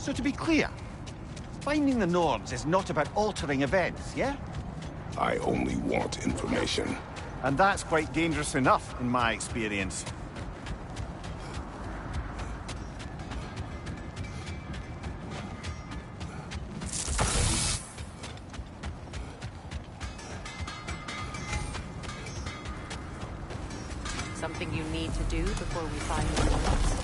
So to be clear, finding the Norns is not about altering events, yeah? I only want information. And that's quite dangerous enough, in my experience. Something you need to do before we find the Norns?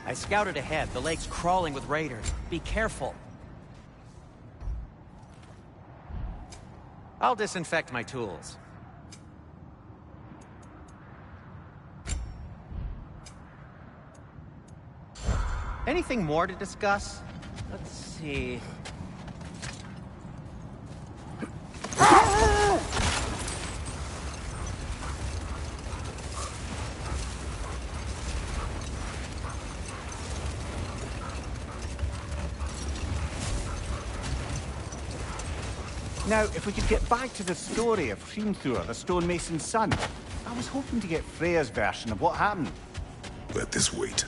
I scouted ahead. The lake's crawling with raiders. Be careful. I'll disinfect my tools. Anything more to discuss? Let's see. Now, if we could get back to the story of Hrimthur, the stonemason's son, I was hoping to get Freya's version of what happened. Let this wait.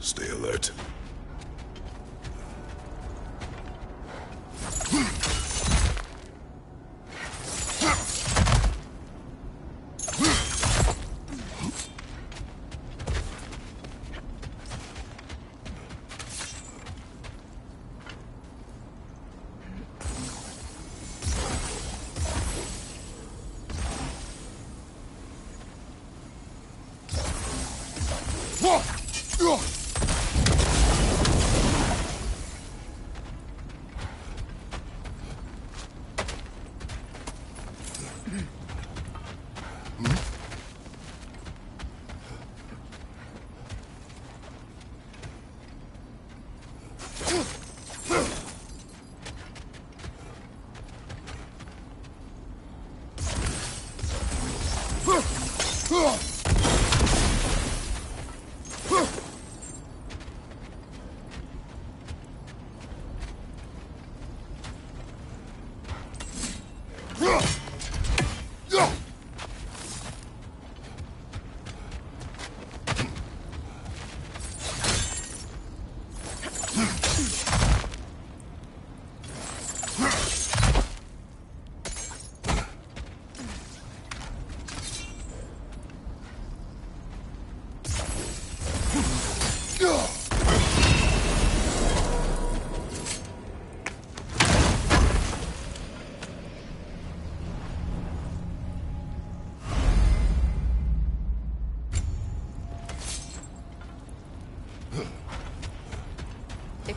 Stay alert.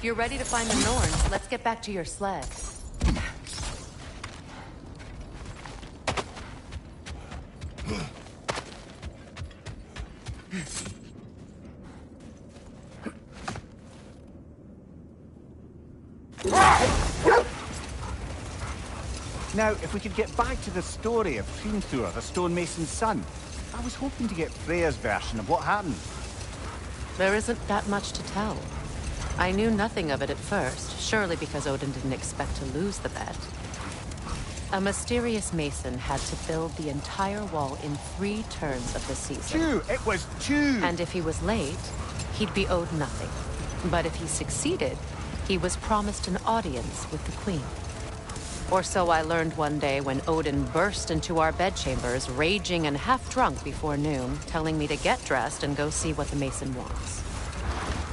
If you're ready to find the Norns, let's get back to your sled. Now, if we could get back to the story of Hrimthur, the stonemason's son, I was hoping to get Freya's version of what happened. There isn't that much to tell. I knew nothing of it at first, surely because Odin didn't expect to lose the bet. A mysterious mason had to build the entire wall in 3 turns of the season. 2! It was 2! And if he was late, he'd be owed nothing. But if he succeeded, he was promised an audience with the queen. Or so I learned one day when Odin burst into our bedchambers, raging and half-drunk before noon, telling me to get dressed and go see what the mason wants.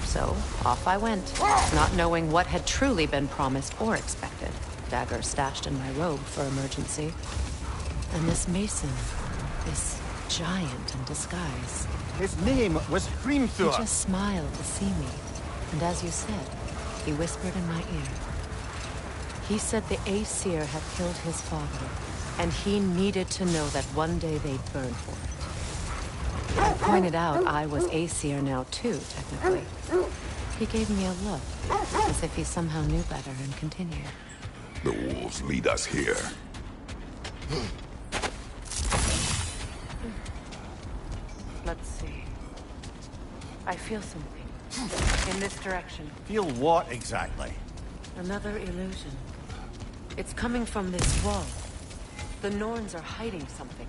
So, off I went, not knowing what had truly been promised or expected. Dagger stashed in my robe for emergency. And this mason, this giant in disguise. His name was He Hrimthur. just smiled to see me. And as you said, he whispered in my ear. He said the Aesir had killed his father, and he needed to know that one day they'd burn for it. I pointed out I was Aesir now too, technically. He gave me a look, as if he somehow knew better and continued. The wolves lead us here. Let's see. I feel something. In this direction. Feel what exactly? Another illusion. It's coming from this wall. The Norns are hiding something.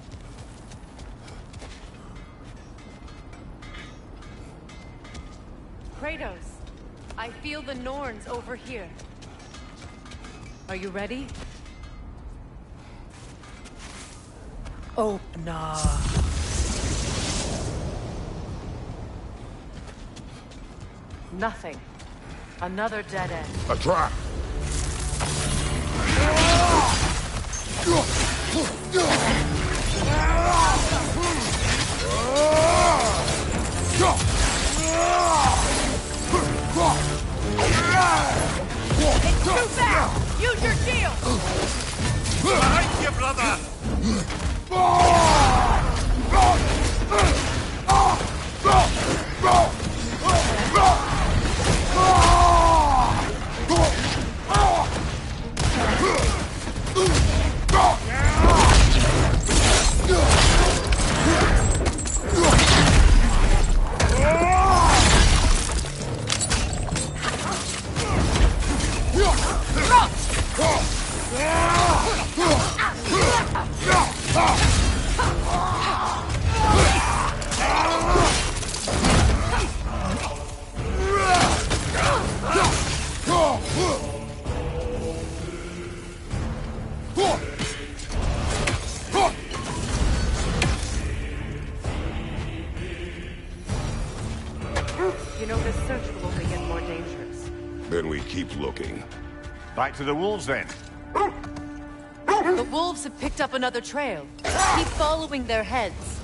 Kratos, I feel the Norns over here. Are you ready? Oh, nah. Nothing. Another dead end. A trap! It's too fast! Use your shield! Behind you, brother! You know, this search will only get more dangerous. Then we keep looking. Back to the wolves then. The wolves have picked up another trail. Keep following their heads.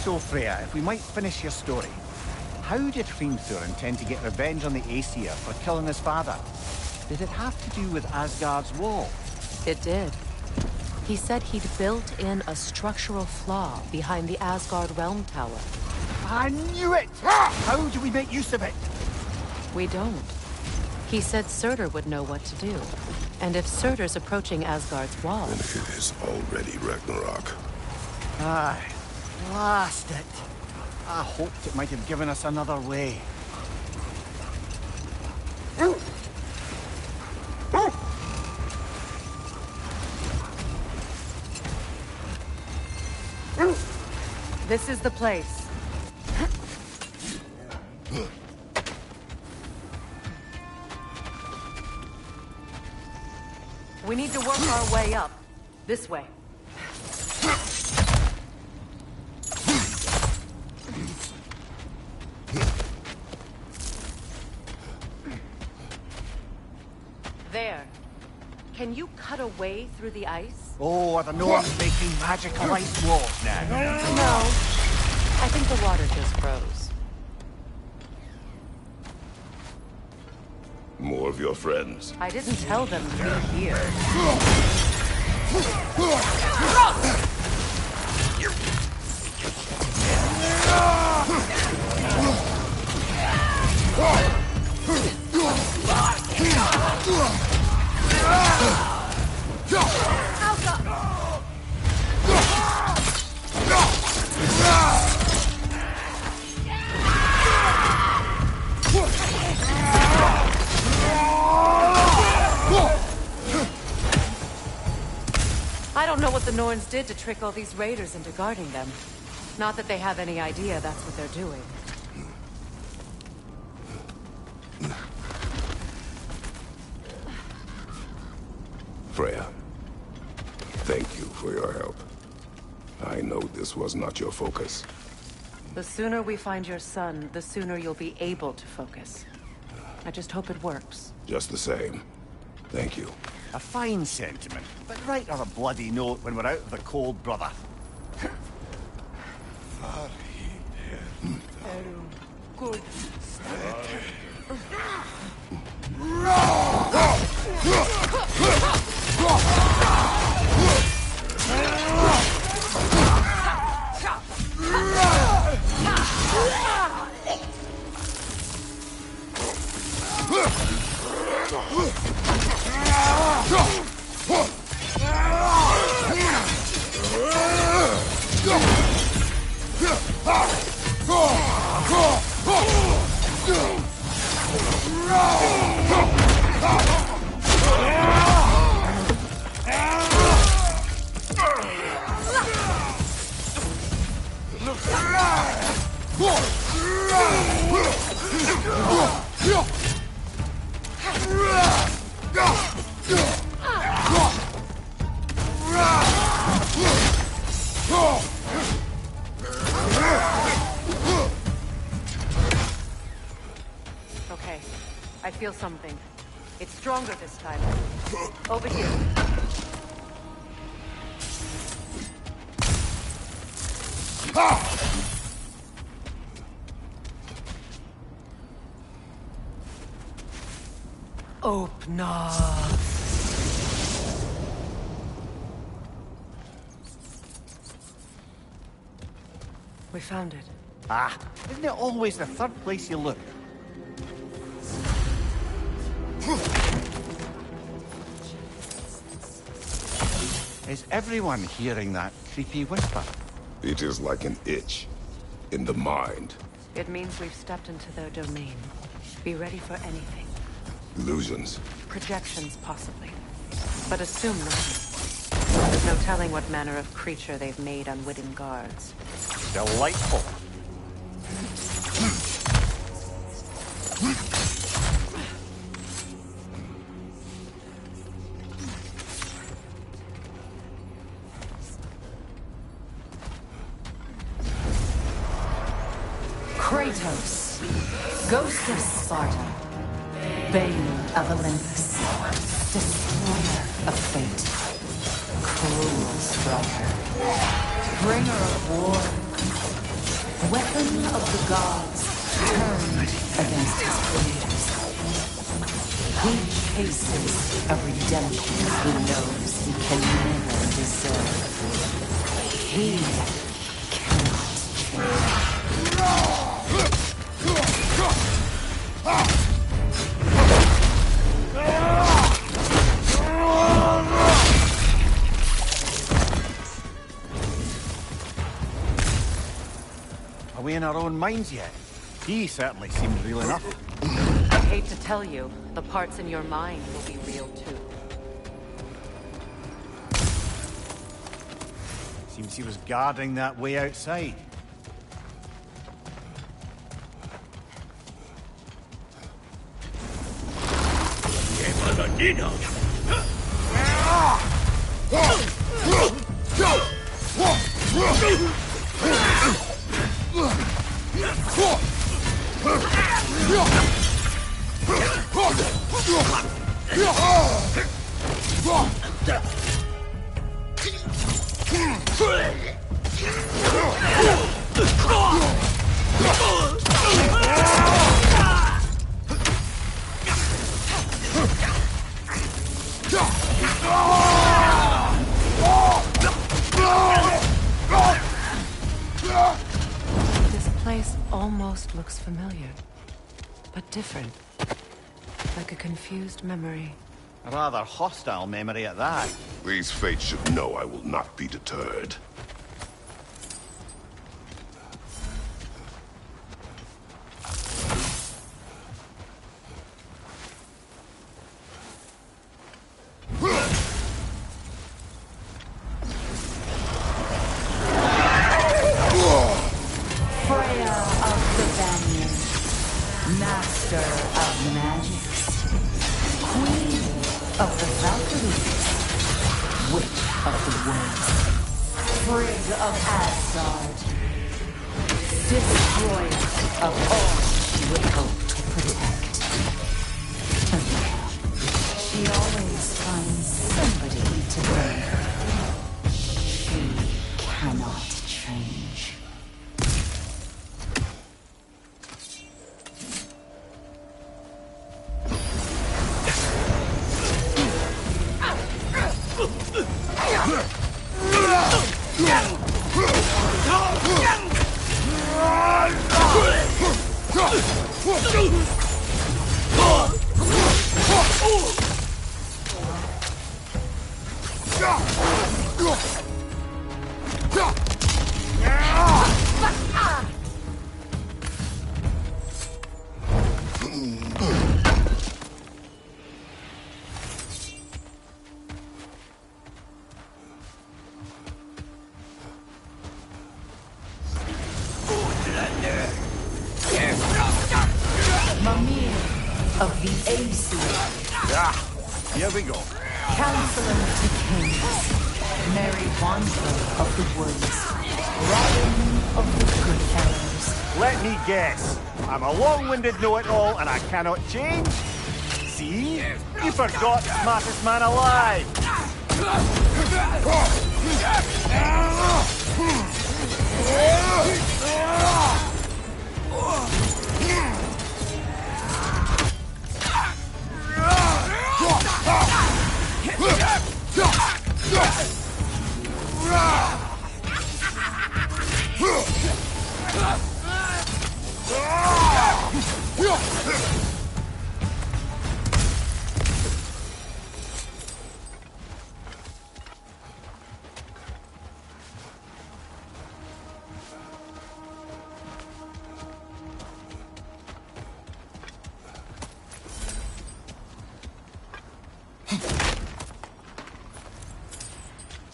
So, Freya, if we might finish your story. How did Hrimthur intend to get revenge on the Aesir for killing his father? Did it have to do with Asgard's wall? It did. He said he'd built in a structural flaw behind the Asgard Realm Tower. I knew it! How do we make use of it? We don't. He said Surtur would know what to do. And if Surtur's approaching Asgard's wall... And it is already Ragnarok. Aye. Blast it. I hoped it might have given us another way. This is the place. We need to work our way up. This way. There. Can you cut a way through the ice? Oh, are the Norns making magical ice walls now? No. I think the water just froze. More of your friends. I didn't tell them to be here. I don't know what the Norns did to trick all these raiders into guarding them. Not that they have any idea that's what they're doing. Freya, thank you for your help. I know this was not your focus. The sooner we find your son, the sooner you'll be able to focus. I just hope it works. Just the same. Thank you. A fine sentiment, but write her a bloody note when we're out of the cold, brother. Good. Okay, I feel something. It's stronger this time. Over here. Open. We found it. Ah, isn't it always the third place you look? Is everyone hearing that creepy whisper? It is like an itch in the mind. It means we've stepped into their domain. Be ready for anything. Illusions. Projections, possibly. But assume nothing. There's no telling what manner of creature they've made unwitting guards. Delightful. Kratos, ghost of Sparta, bane of Olympus, destroyer of fate, cruel striker, bringer of war, weapon of the gods, turned against his creators. He chases a redemption he knows he can never deserve. He cannot change. Are we in our own minds yet? He certainly seemed real enough. I hate to tell you, the parts in your mind will be real too. Seems he was guarding that way outside. This place almost looks familiar, but different. Like a confused memory. A rather hostile memory at that. These fates should know I will not be deterred. Master of magics, Queen of the Valkyries, Witch of the Woods, Frigg of Asgard, Destroyer of all she would hope to protect. She always finds somebody to blame. She cannot change. Mimir of the Aesir. Here we go. Counselor to Kings, Mary Wandsworth of the Woods, Robin of the Good Fellows. Let me guess. I'm a long-winded know-it-all and I cannot change? See? You forgot smartest man alive!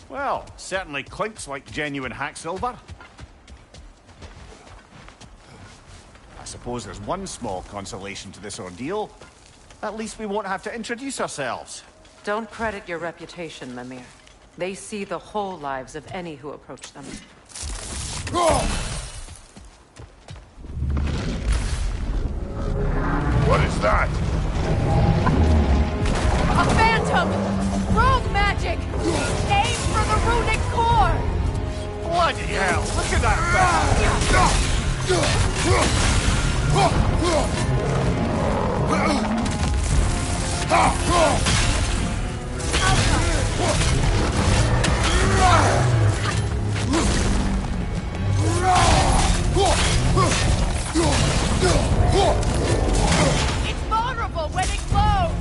Well, certainly clinks like genuine hack silver. I suppose there's one small consolation to this ordeal. At least we won't have to introduce ourselves. Don't credit your reputation, Mimir. They see the whole lives of any who approach them. What is that? A phantom! Rogue magic! Aim for the runic core! Bloody hell! Look at that It's vulnerable when it glows!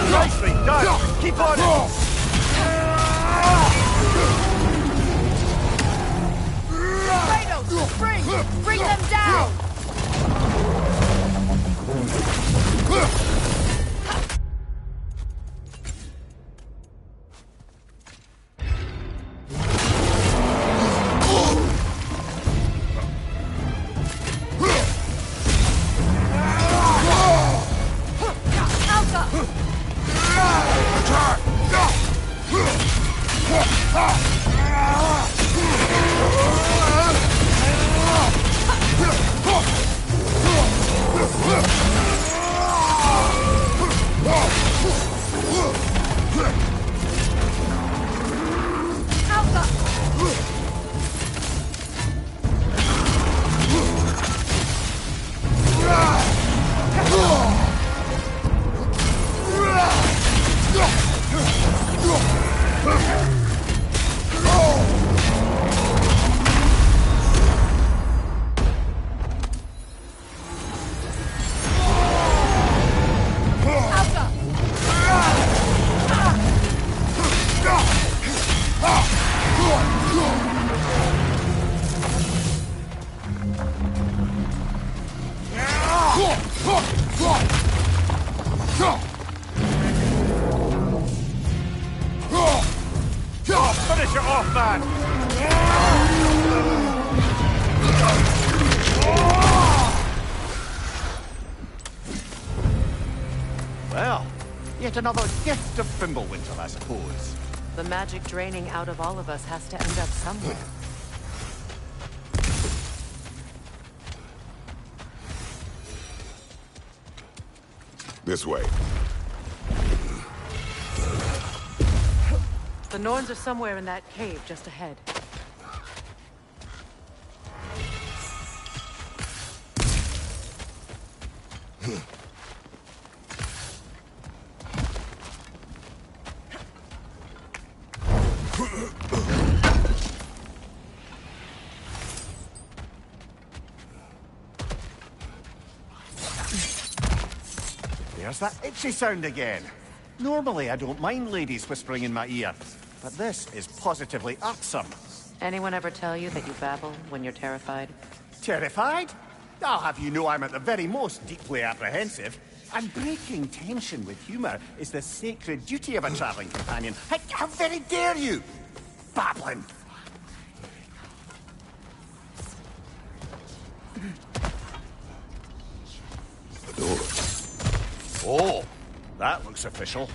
Nicely done! Keep on it! Kratos, spring! Bring them down! Go! it off, man! Well, yet another gift of Fimbulwinter, I suppose. The magic draining out of all of us has to end up somewhere. This way. The Norns are somewhere in that cave just ahead. There's that itchy sound again. Normally I don't mind ladies whispering in my ear, but this is positively irksome. Anyone ever tell you that you babble when you're terrified? Terrified? I'll have you know I'm at the very most deeply apprehensive. And breaking tension with humour is the sacred duty of a travelling companion. How very dare you! Babbling! The door. Oh, that looks official.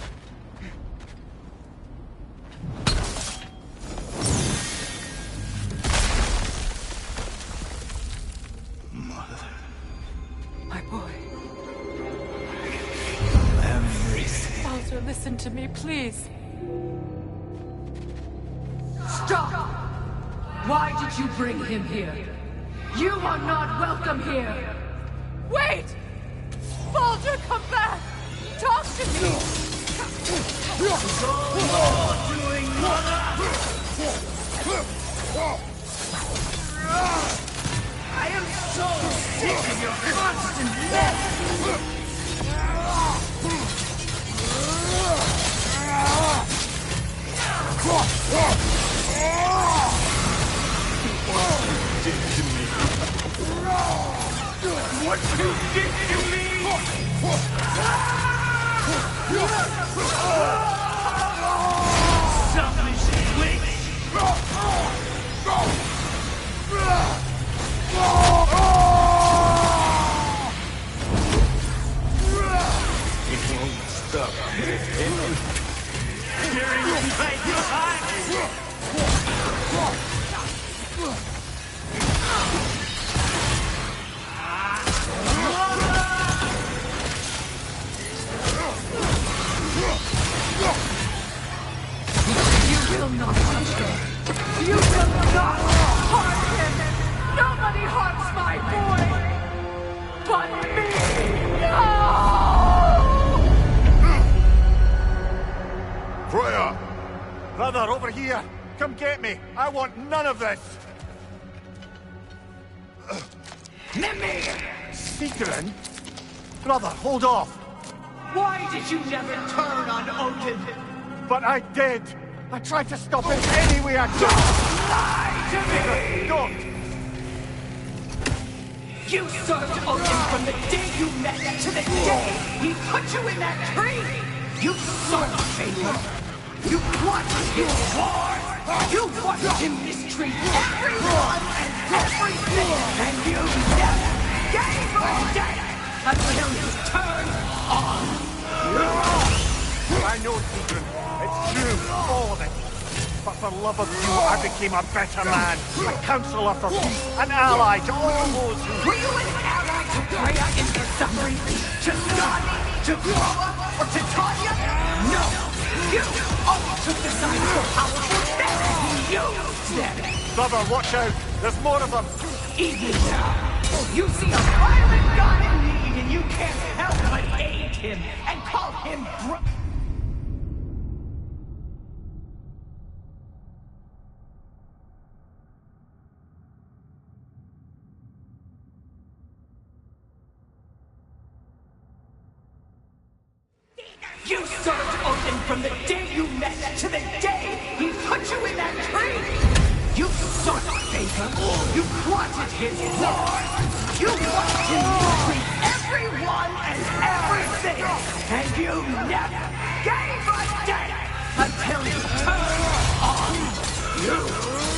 Mother. My boy. Everything. Bowser, listen to me, please. Stop! Why did you bring him here? You are not welcome here! Wait! Baldur, come back! Talk to me! Doing mother! I am so sick of your constant mess! What you did to me! Selfish witch! It won't stop. Tearing inside your heart! You will not touch him! You will not harm him! Nobody harms my boy! But me! No! Freya! Brother, over here! Come get me! I want none of this! Mimir! Seekerin? Brother, hold off! Why did you never turn on Odin? But I did! I tried to stop it any way I could! Lie to me! Don't! You served Odin from the day you met to the day he put you in that tree! You saw the favor! You watched him war! You watched him mistreat everyone and everything! And you never gave a damn until you turned on me! I know, Seekerin. It's true, all of it. But for love of you, I became a better man. A counselor for peace, an ally to all those who... Were you an ally to Freya in her suffering? To Skadi? To Groa? Or to Tanya? No! You only took the side of the powerful men who used them! Brother, watch out! There's more of them! Even now, you see a violent god in need and you can't help but aid him and call him You served Odin from the day you met to the day he put you in that tree! You sought favor, you wanted his war, you watched him mistreat everyone and everything, and you never gave a damn until you turned on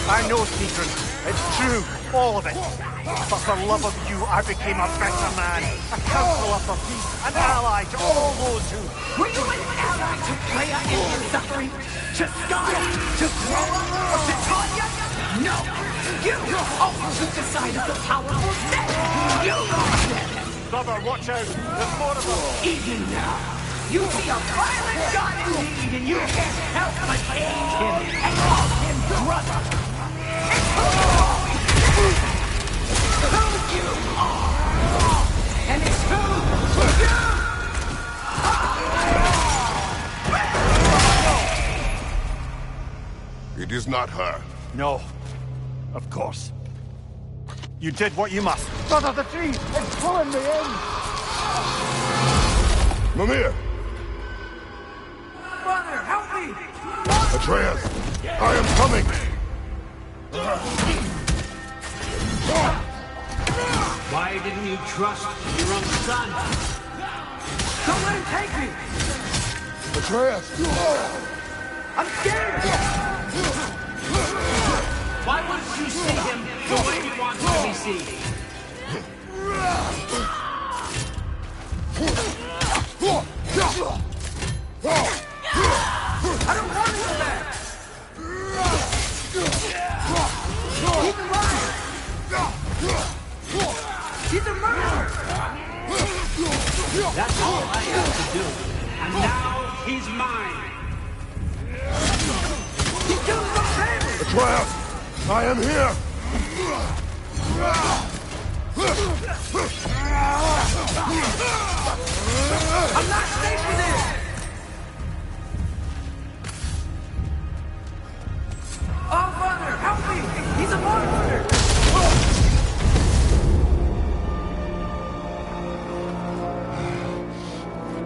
I know, Secret. It's true. All of it. But for love of you, I became a better man. A counselor for peace. An ally to all those who... Were you an ally to Freya in her suffering? To Skadi? To Groa? Or to Tanya? No! You always took the side of the powerful set! You lost them! Brother, watch out. There's more of them. Even now, you see a violent god indeed, and you can't help but aid him and call him brother! It's who you are! And it's who you... It is not her. No. Of course. You did what you must. Brother, the tree! It's pulling me in! Mimir! Brother, help me! Atreus! I am coming! Why didn't you trust your own son? Don't let him take me! Atreus! I'm scared! Why wouldn't you see him the way he wants to be seen? I don't want to go back! He's alive! He's a murderer! That's all I have to do. And now he's mine. He killed my family! Atreus! I am here! I'm not safe for this! Oh, brother, help me! He's a monster!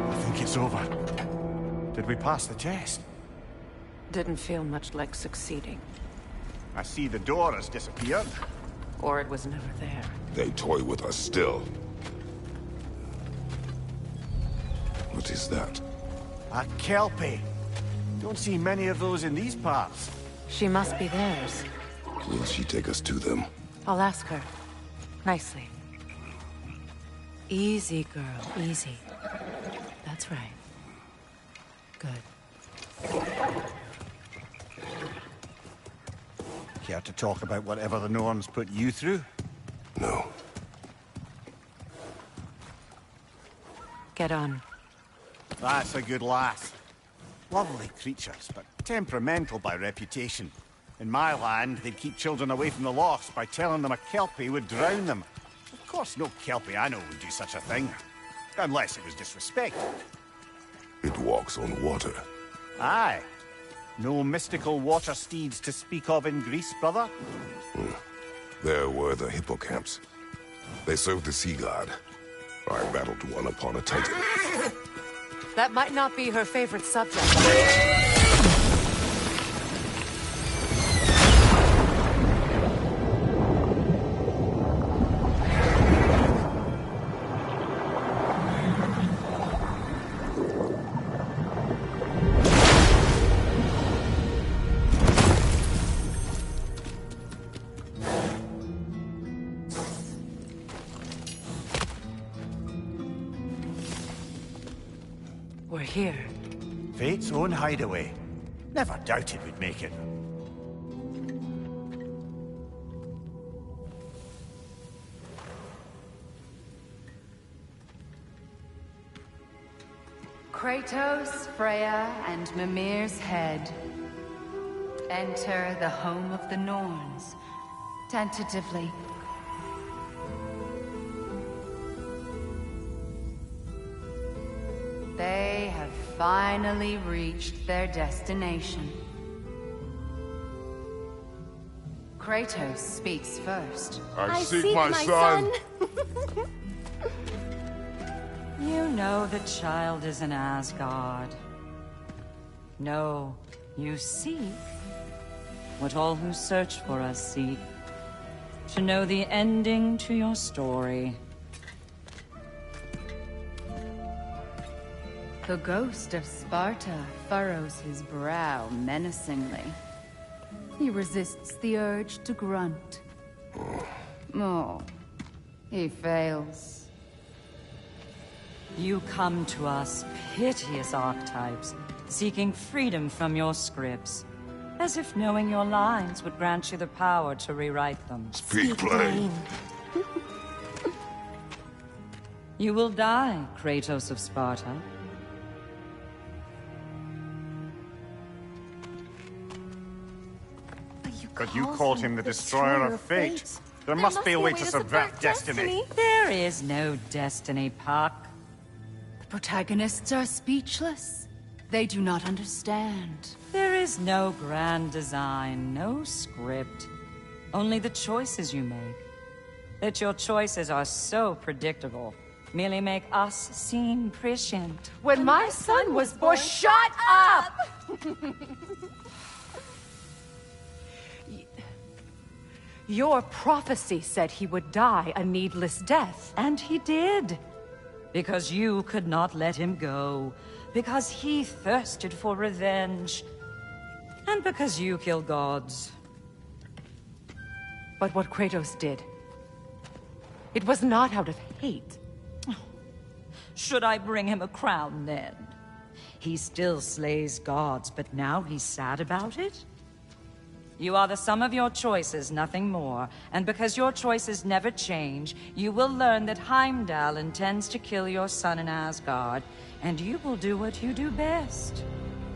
I think it's over. Did we pass the test? Didn't feel much like succeeding. I see the door has disappeared. Or it was never there. They toy with us still. What is that? A Kelpie. Don't see many of those in these parts. She must be theirs. Will she take us to them? I'll ask her. Nicely. Easy, girl. Easy. That's right. Good. Care to talk about whatever the Norns put you through? No. Get on. That's a good lass. Lovely creatures, but temperamental by reputation. In my land, they'd keep children away from the lost by telling them a Kelpie would drown them. Of course, no Kelpie I know would do such a thing. Unless it was disrespected. It walks on water. Aye. No mystical water steeds to speak of in Greece, brother? There were the hippocamps. They served the sea god. I battled one upon a titan. That might not be her favorite subject. We're here. Fate's own hideaway. Never doubted we'd make it. Kratos, Freya, and Mimir's head. Enter the home of the Norns. Tentatively. They have finally reached their destination. Kratos speaks first. I seek my son! You know the child is in Asgard. No, you seek what all who search for us seek. To know the ending to your story. The ghost of Sparta furrows his brow menacingly. He resists the urge to grunt. Oh, he fails. You come to us, piteous archetypes, seeking freedom from your scripts. As if knowing your lines would grant you the power to rewrite them. Speak plain. You will die, Kratos of Sparta. But you called him the destroyer of fate. There must be a way to subvert destiny. There is no destiny, Puck. The protagonists are speechless. They do not understand. There is no grand design, no script. Only the choices you make. That your choices are so predictable merely make us seem prescient. When my son was born, shut up! Your prophecy said he would die a needless death. And he did. Because you could not let him go. Because he thirsted for revenge. And because you kill gods. But what Kratos did, it was not out of hate. Should I bring him a crown then? He still slays gods, but now he's sad about it? You are the sum of your choices, nothing more. And because your choices never change, you will learn that Heimdall intends to kill your son in Asgard, and you will do what you do best.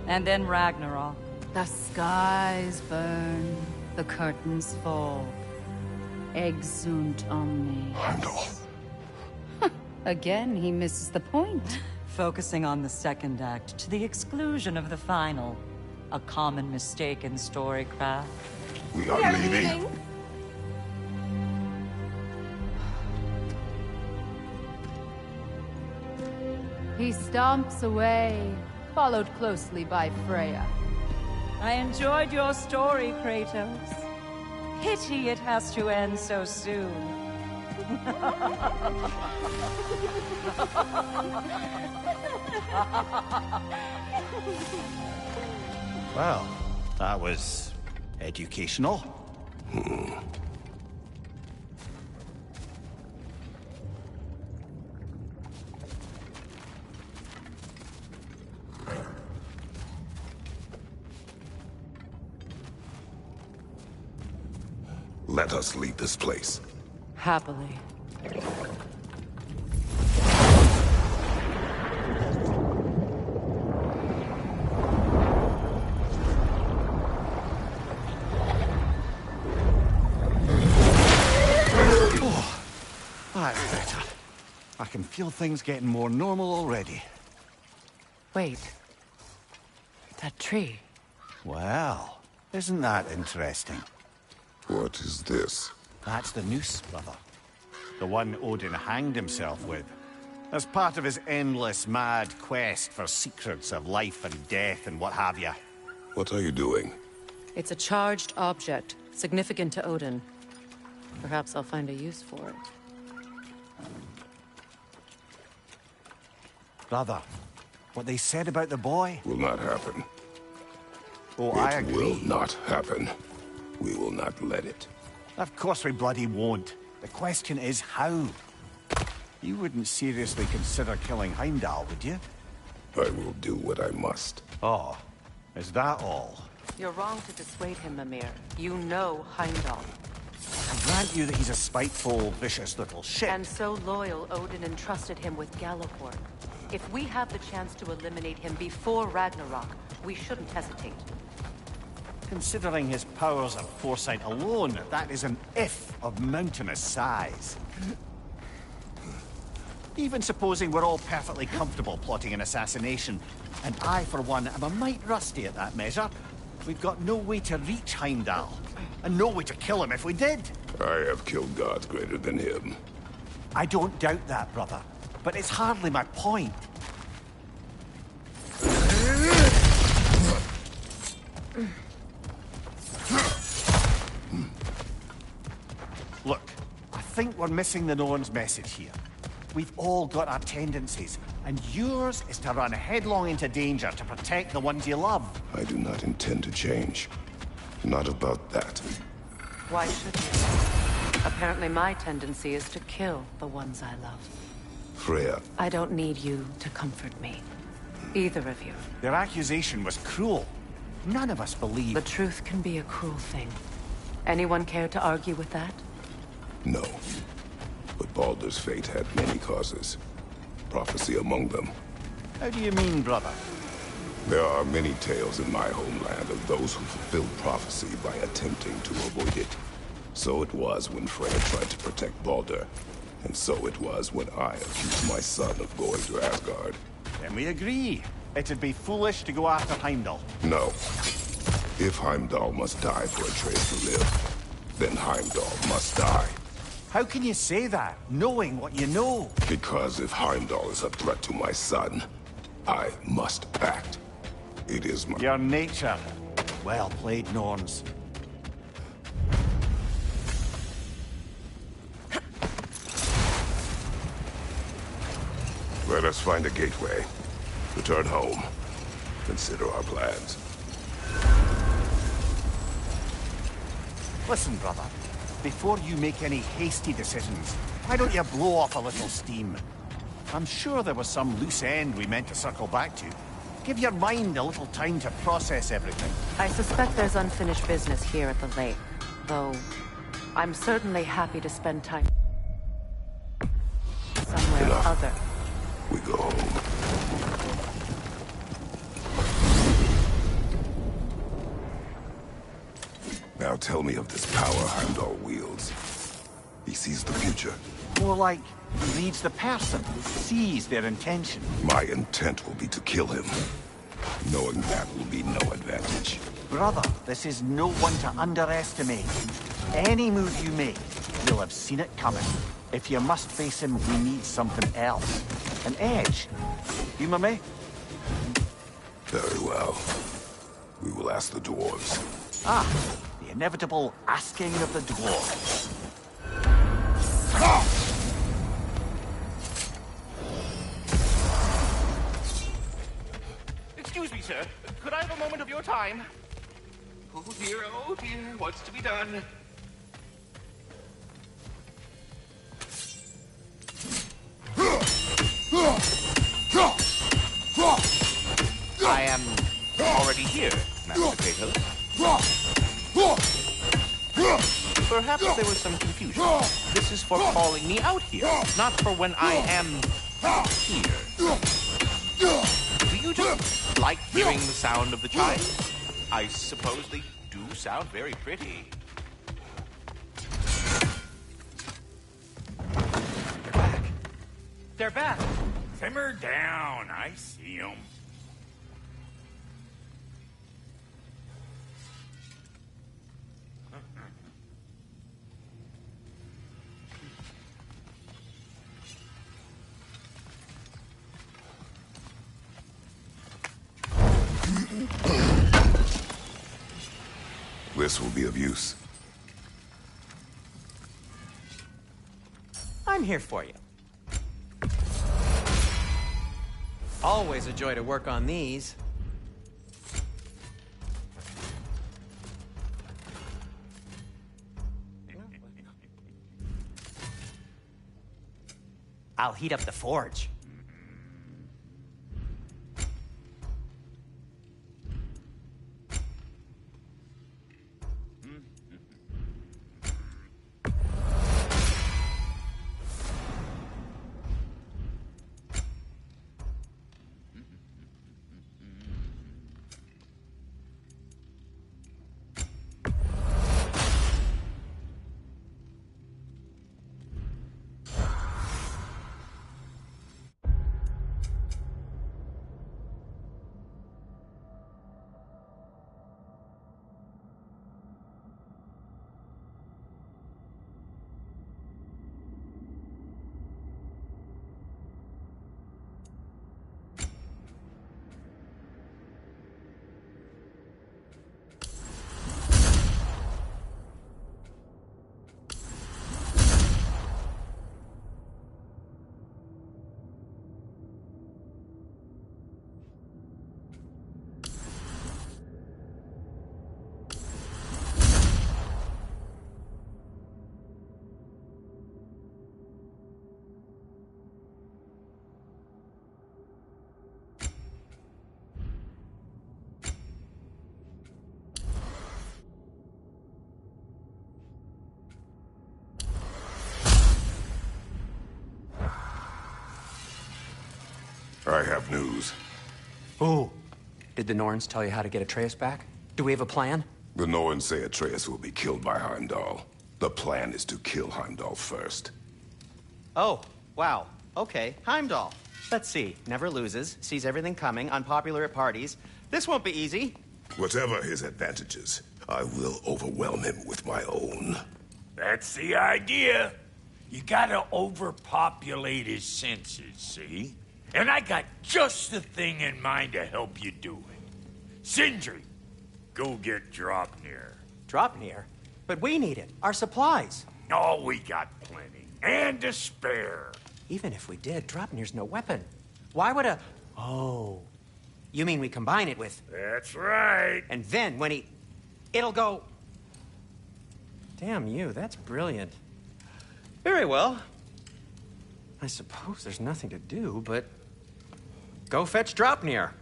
And then Ragnarok. The skies burn, the curtains fall. Exunt omni. Heimdall. Again, he misses the point. Focusing on the second act to the exclusion of the final. A common mistake in storycraft. We are leaving. He stomps away, followed closely by Freya. I enjoyed your story, Kratos. Pity it has to end so soon. Well, that was educational. Let us leave this place. Happily. That's better. I can feel things getting more normal already. Wait. That tree. Well, isn't that interesting? What is this? That's the noose, brother. The one Odin hanged himself with. As part of his endless, mad quest for secrets of life and death and what have you. What are you doing? It's a charged object, significant to Odin. Perhaps I'll find a use for it. Brother, what they said about the boy? Will not happen. Oh, I It agree. will not happen. We will not let it. Of course we bloody won't. The question is how. You wouldn't seriously consider killing Heimdall, would you? I will do what I must. Oh, is that all? You're wrong to dissuade him, Mimir. You know Heimdall. I grant you that he's a spiteful, vicious little shit. And so loyal, Odin entrusted him with Galliford. If we have the chance to eliminate him before Ragnarok, we shouldn't hesitate. Considering his powers of foresight alone, that is an if of mountainous size. Even supposing we're all perfectly comfortable plotting an assassination, and I, for one, am a mite rusty at that measure, we've got no way to reach Heimdall, and no way to kill him if we did. I have killed gods greater than him. I don't doubt that, brother, but it's hardly my point. Look, I think we're missing the Norn's message here. We've all got our tendencies, and yours is to run headlong into danger to protect the ones you love. I do not intend to change. Not about that. Why should you? Apparently my tendency is to kill the ones I love. Freya, I don't need you to comfort me. Either of you. Their accusation was cruel. None of us believe... The truth can be a cruel thing. Anyone care to argue with that? no. But Baldur's fate had many causes. Prophecy among them. How do you mean, brother? There are many tales in my homeland of those who fulfilled prophecy by attempting to avoid it. So it was when Freya tried to protect Baldur. And so it was when I accused my son of going to Asgard. Then we agree. It'd be foolish to go after Heimdall. No. If Heimdall must die for Atreus to live, then Heimdall must die. How can you say that, knowing what you know? Because if Heimdall is a threat to my son, I must act. It is my... Your nature. Well played, Norns. Let us find a gateway. Return home. Consider our plans. Listen, brother. Before you make any hasty decisions, why don't you blow off a little steam? I'm sure there was some loose end we meant to circle back to. Give your mind a little time to process everything. I suspect there's unfinished business here at the lake. Though, I'm certainly happy to spend time somewhere Enough. other. We go home. Now tell me of this power Heimdall wields. He sees the future. More like, he reads the person, sees their intention. My intent will be to kill him. Knowing that will be no advantage. Brother, this is no one to underestimate. Any move you make, you'll have seen it coming. If you must face him, we need something else. An edge. Humor me? Very well. We will ask the dwarves. Ah, the inevitable asking of the dwarves. Excuse me, sir. Could I have a moment of your time? Oh dear, what's to be done? I am already here, Master Kratos. Perhaps there was some confusion. This is for calling me out here, not for when I am here. Do you just like hearing the sound of the chimes? I suppose they do sound very pretty. They're back. They're back. Simmer down, I see 'em. This will be of use. I'm here for you. Always a joy to work on these. I'll heat up the forge. I have news. Oh. Did the Norns tell you how to get Atreus back? Do we have a plan? The Norns say Atreus will be killed by Heimdall. The plan is to kill Heimdall first. Oh, wow. Okay, Heimdall. Let's see. Never loses, sees everything coming, unpopular at parties. This won't be easy. Whatever his advantages, I will overwhelm him with my own. That's the idea. You gotta overpopulate his senses, see? And I got just the thing in mind to help you do it. Sindri, go get Draupnir. Draupnir? But we need it. Our supplies. Oh, we got plenty. And to spare. Even if we did, Draupnir's no weapon. Why would a... Oh. You mean we combine it with... That's right. And then when he... It'll go... Damn you, that's brilliant. Very well. I suppose there's nothing to do, but... Go fetch Draupnir.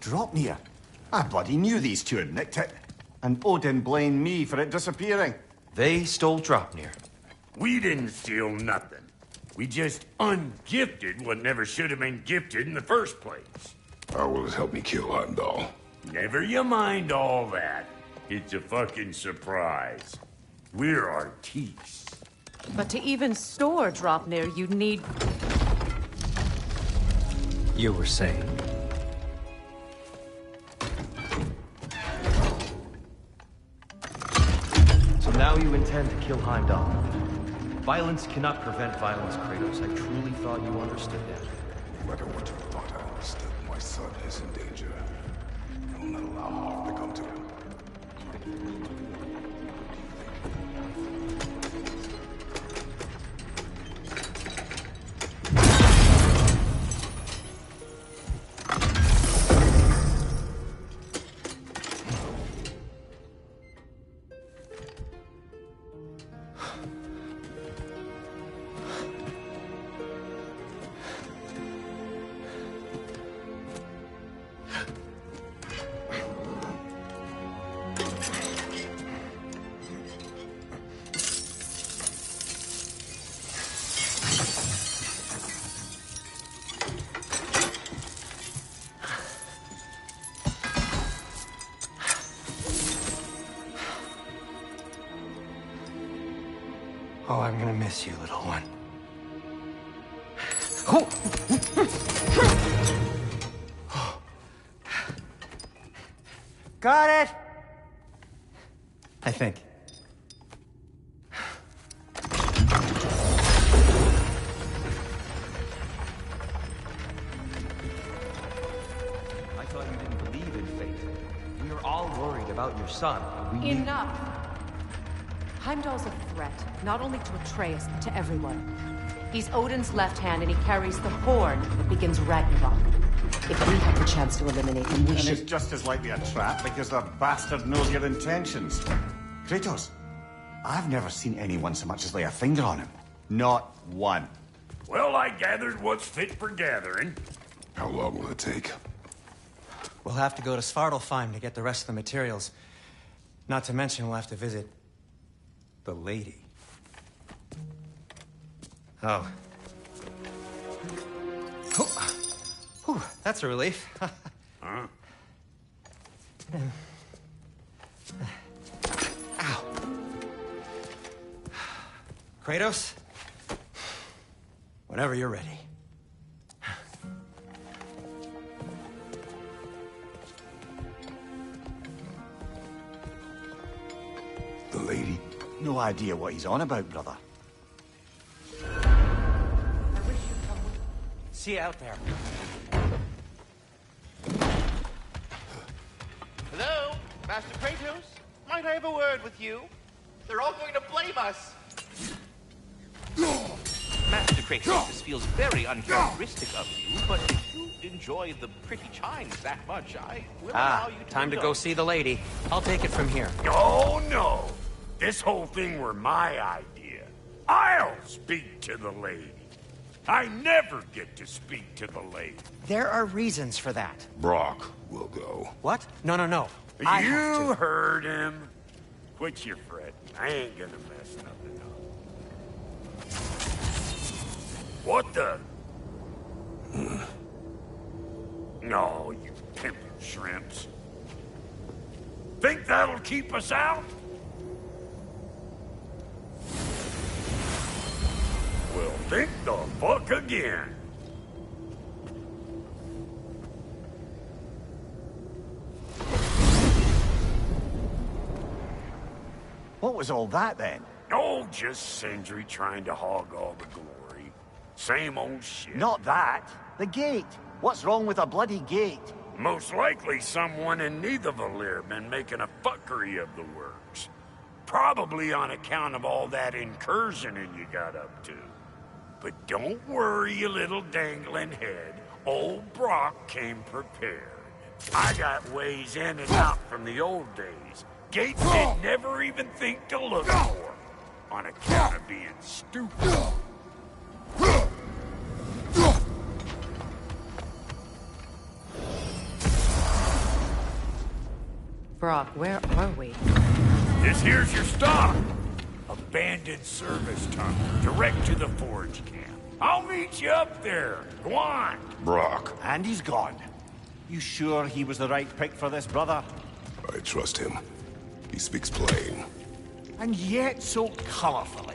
Draupnir? I bloody knew these two had nicked it. And Odin blamed me for it disappearing. They stole Draupnir. We didn't steal nothing. We just ungifted what never should have been gifted in the first place. How will it help me kill Heimdall? Never you mind all that. It's a fucking surprise. We're artistes. But to even store Draupnir, you'd need... You were saying? So now you intend to kill Heimdall. Violence cannot prevent violence, Kratos. I truly thought you understood that. No matter what you thought I understood, my son is in danger. I will not allow harm to come to him. Oh, I'm gonna miss you, little one. Got it! I think. I thought you didn't believe in fate. We were all worried about your son. We Enough! Heimdall's a threat, not only to Atreus, but to everyone. He's Odin's left hand, and he carries the horn that begins Ragnarok. If we have the chance to eliminate him, we should... And it's just as likely a trap because the bastard knows your intentions. Kratos, I've never seen anyone so much as lay a finger on him. Not one. Well, I gathered what's fit for gathering. How long will it take? We'll have to go to Svartalfheim to get the rest of the materials. Not to mention we'll have to visit... the lady. Oh. Whew, that's a relief. Huh? Ow. Kratos? Whenever you're ready. The lady? No idea what he's on about, brother. See you out there. Hello, Master Kratos? Might I have a word with you? They're all going to blame us. Master Kratos, this feels very uncharacteristic of you, but if you enjoy the pretty chimes that much, I will allow you to... Time to go see the lady. I'll take it from here. Oh, no. This whole thing were my idea. I'll speak to the lady. I never get to speak to the lady. There are reasons for that. Brock will go. What? No. I have You to. heard him. Quit your fretting. I ain't gonna mess nothing up. What the? No, you pimpin' shrimps. Think that'll keep us out? Well, think the fuck again. What was all that then? Oh, just Sindri trying to hog all the glory. Same old shit. Not that. The gate. What's wrong with a bloody gate? Most likely someone in Nidavellir been making a fuckery of the works. Probably on account of all that incursioning you got up to. But don't worry, you little dangling head. Old Brock came prepared. I got ways in and out from the old days. Gates did never even think to look for, on account of being stupid. Brock, where are we? This here's your stop. Abandoned service tunnel, direct to the forge camp. I'll meet you up there. Go on. Brock. And he's gone. You sure he was the right pick for this, brother? I trust him. He speaks plain. And yet so colorfully.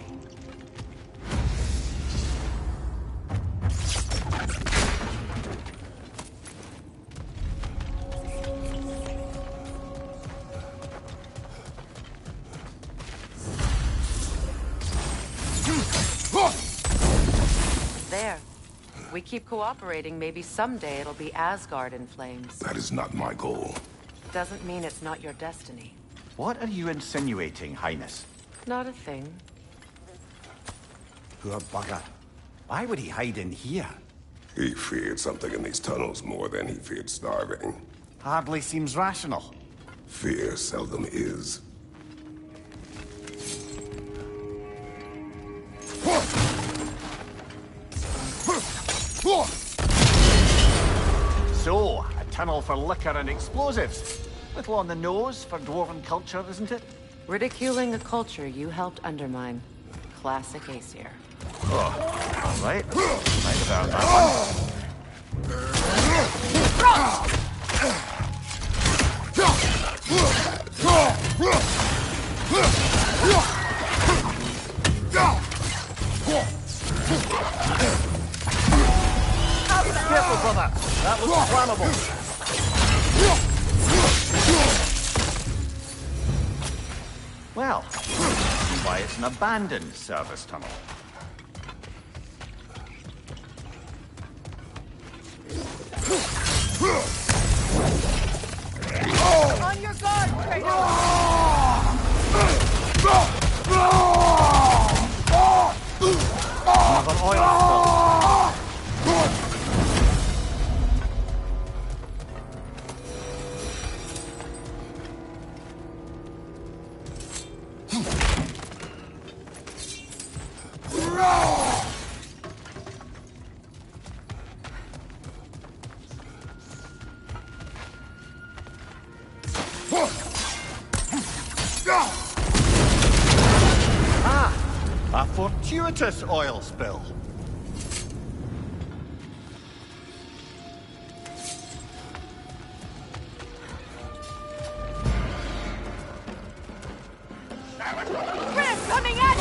There. We keep cooperating, maybe someday it'll be Asgard in flames. That is not my goal. Doesn't mean it's not your destiny. What are you insinuating, Highness? Not a thing. Poor bugger. Why would he hide in here? He feared something in these tunnels more than he feared starving. Hardly seems rational. Fear seldom is. So, a tunnel for liquor and explosives. Little on the nose for dwarven culture, isn't it? Ridiculing a culture you helped undermine. Classic Aesir. Oh, all right. Might have earned that one. Careful, brother. That looks flammable. Well, see why it's an abandoned service tunnel. On your guard, Kratos! Another oil spill. A fortuitous oil spill. Chris, coming at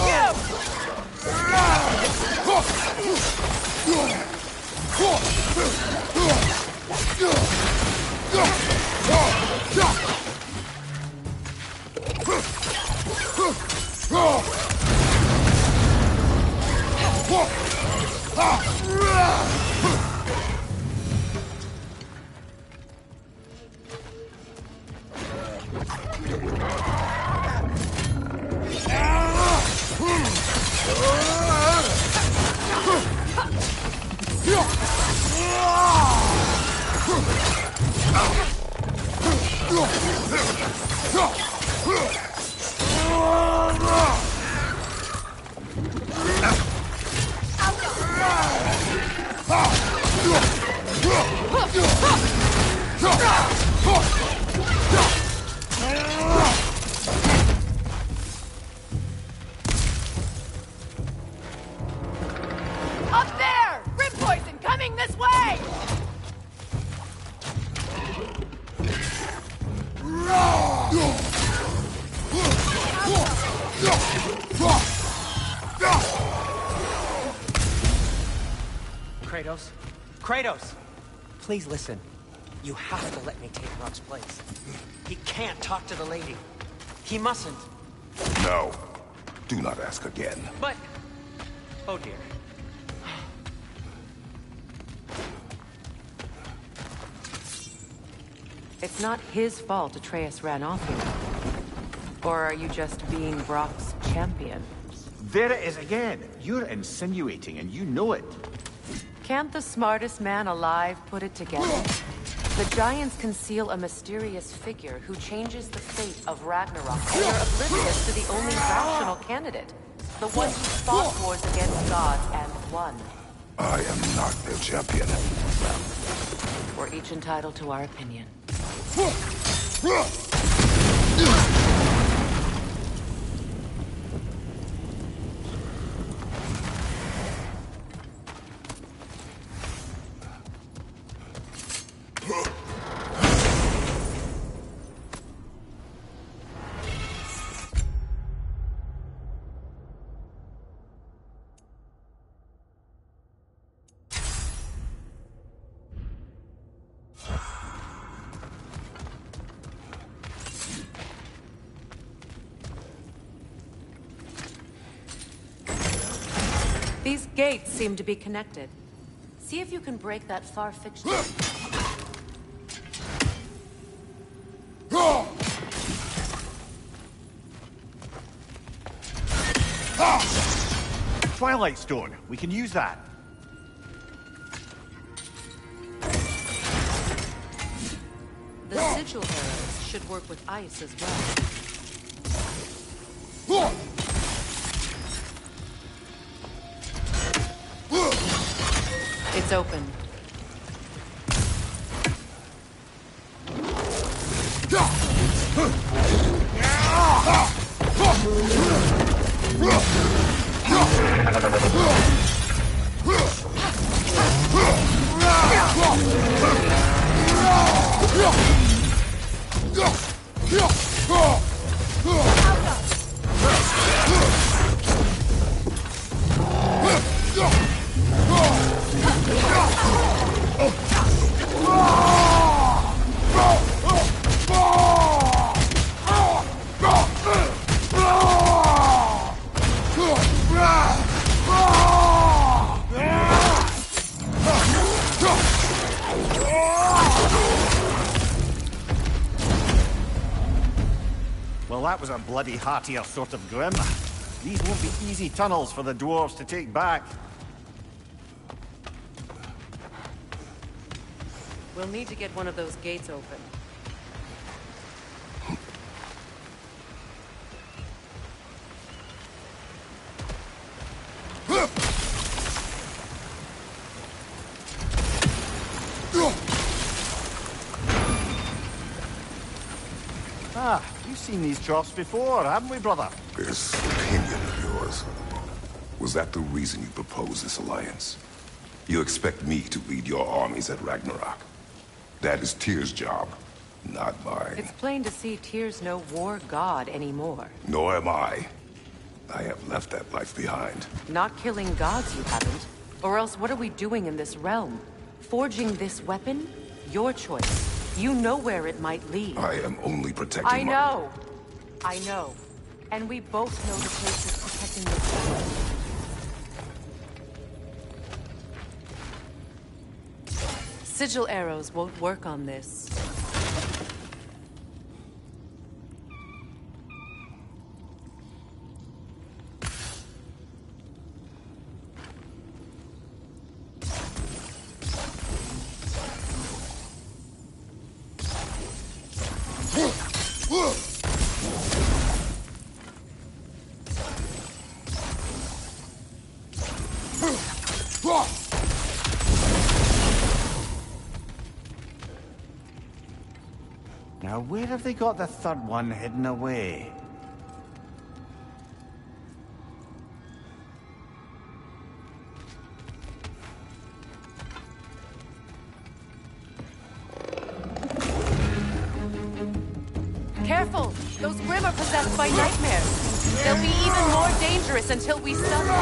Kratos! Please listen. You have to let me take Rock's place. He can't talk to the lady. He mustn't. No. Do not ask again. But... Oh dear. It's not his fault Atreus ran off here. Or are you just being Brock's champion? There it is again. You're insinuating, and you know it. Can't the smartest man alive put it together? The Giants conceal a mysterious figure who changes the fate of Ragnarok, and you're oblivious to the only rational candidate. The one who fought wars against gods and won. I am not their champion. Well, we're each entitled to our opinion. These gates seem to be connected. See if you can break that far fixture. Twilight Stone. We can use that. The sigil arrows should work with ice as well. It's open. Well, that was a bloody heartier sort of grim. These won't be easy tunnels for the dwarves to take back. We'll need to get one of those gates open. Ah, you've seen these troughs before, haven't we, brother? This opinion of yours, was that the reason you proposed this alliance? You expect me to lead your armies at Ragnarok? That is Tyr's job, not mine. It's plain to see Tyr's no war god anymore. Nor am I. I have left that life behind. Not killing gods, you haven't. Or else what are we doing in this realm? Forging this weapon? Your choice. You know where it might lead. I am only protecting I know. I know. And we both know the place is protecting this weapon. Sigil arrows won't work on this. Now, where have they got the third one hidden away? Careful! Those Grimm are possessed by nightmares. They'll be even more dangerous until we stun them.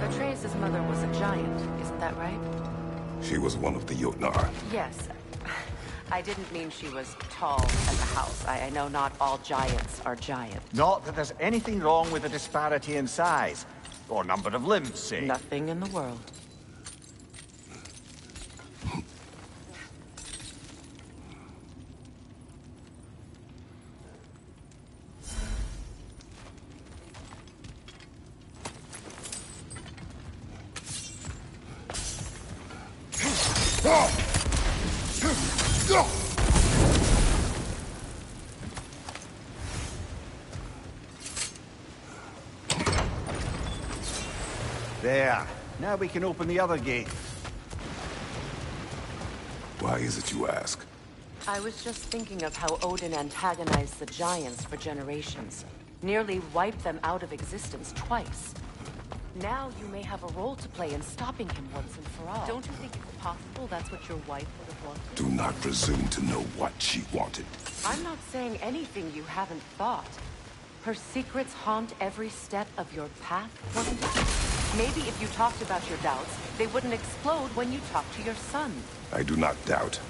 Atreus' mother was a giant, isn't that right? She was one of the Jotnar. Yes. I didn't mean she was tall as a house. I know not all giants are giant. Not that there's anything wrong with the disparity in size. Or number of limbs, say. Nothing in the world. There. Now we can open the other gate. Why is it you ask? I was just thinking of how Odin antagonized the giants for generations. Nearly wiped them out of existence twice. Now you may have a role to play in stopping him once and for all. Don't you think it's possible that's what your wife would have wanted? Do not presume to know what she wanted. I'm not saying anything you haven't thought. Her secrets haunt every step of your path, wasn't it? Maybe if you talked about your doubts, they wouldn't explode when you talked to your son. I do not doubt.